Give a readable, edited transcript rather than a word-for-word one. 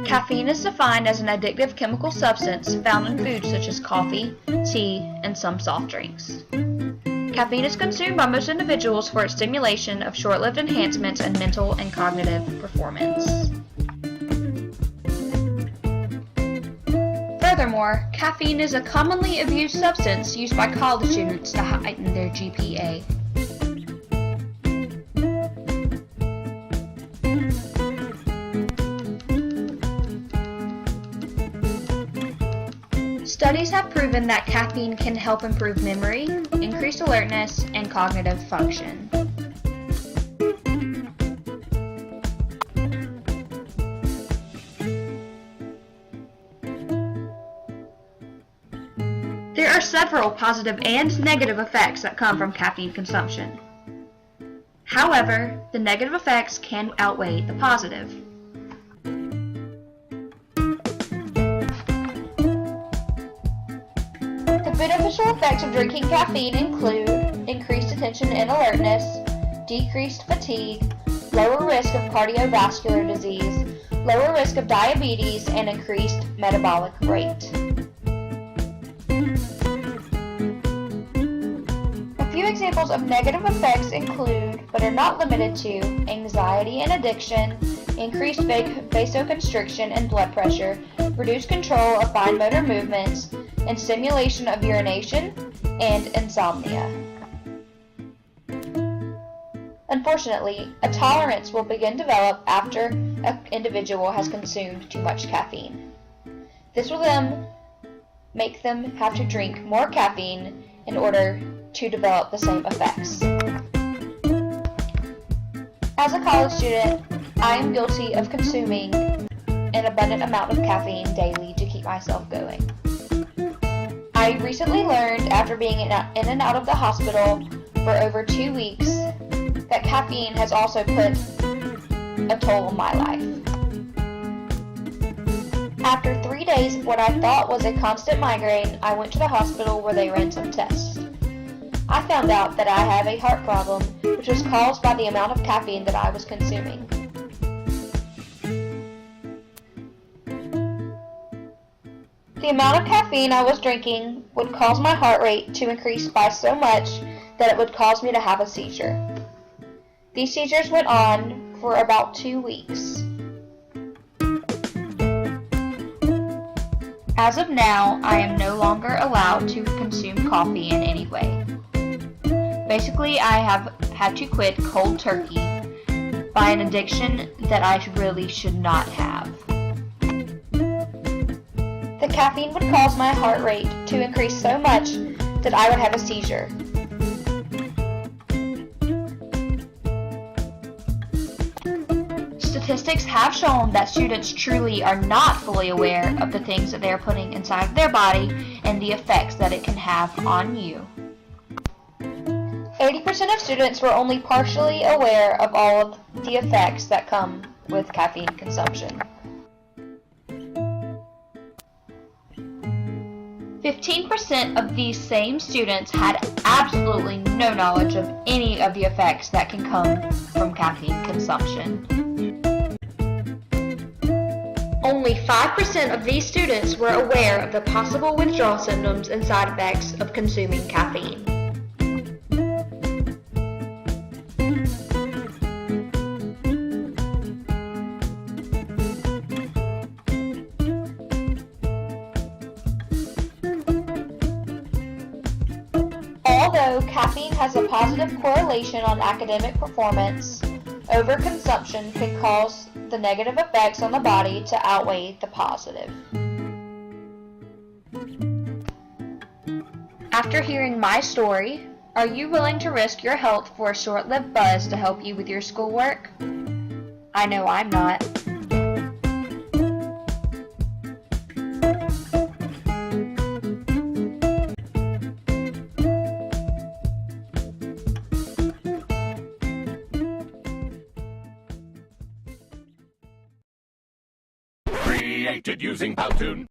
Caffeine is defined as an addictive chemical substance found in foods such as coffee, tea, and some soft drinks. Caffeine is consumed by most individuals for its stimulation of short-lived enhancements in mental and cognitive performance. Furthermore, caffeine is a commonly abused substance used by college students to heighten their GPA. Studies have proven that caffeine can help improve memory, increase alertness, and cognitive function. There are several positive and negative effects that come from caffeine consumption. However, the negative effects can outweigh the positive. The beneficial effects of drinking caffeine include increased attention and alertness, decreased fatigue, lower risk of cardiovascular disease, lower risk of diabetes, and increased metabolic rate. A few examples of negative effects include, but are not limited to, anxiety and addiction, increased vasoconstriction and blood pressure, reduced control of fine motor movements, and stimulation of urination, and insomnia. Unfortunately, a tolerance will begin to develop after an individual has consumed too much caffeine. This will then make them have to drink more caffeine in order to develop the same effects. As a college student, I am guilty of consuming an abundant amount of caffeine daily to keep myself going. I recently learned, after being in and out of the hospital for over 2 weeks, that caffeine has also put a toll on my life. After 3 days of what I thought was a constant migraine, I went to the hospital where they ran some tests. I found out that I have a heart problem, which was caused by the amount of caffeine that I was consuming. The amount of caffeine I was drinking would cause my heart rate to increase by so much that it would cause me to have a seizure. These seizures went on for about 2 weeks. As of now, I am no longer allowed to consume coffee in any way. Basically, I have had to quit cold turkey by an addiction that I really should not have. The caffeine would cause my heart rate to increase so much that I would have a seizure. Statistics have shown that students truly are not fully aware of the things that they are putting inside of their body and the effects that it can have on you. 80% of students were only partially aware of all of the effects that come with caffeine consumption. 15% of these same students had absolutely no knowledge of any of the effects that can come from caffeine consumption. Only 5% of these students were aware of the possible withdrawal symptoms and side effects of consuming caffeine. Although caffeine has a positive correlation on academic performance, overconsumption can cause the negative effects on the body to outweigh the positive. After hearing my story, are you willing to risk your health for a short-lived buzz to help you with your schoolwork? I know I'm not. Created using Powtoon.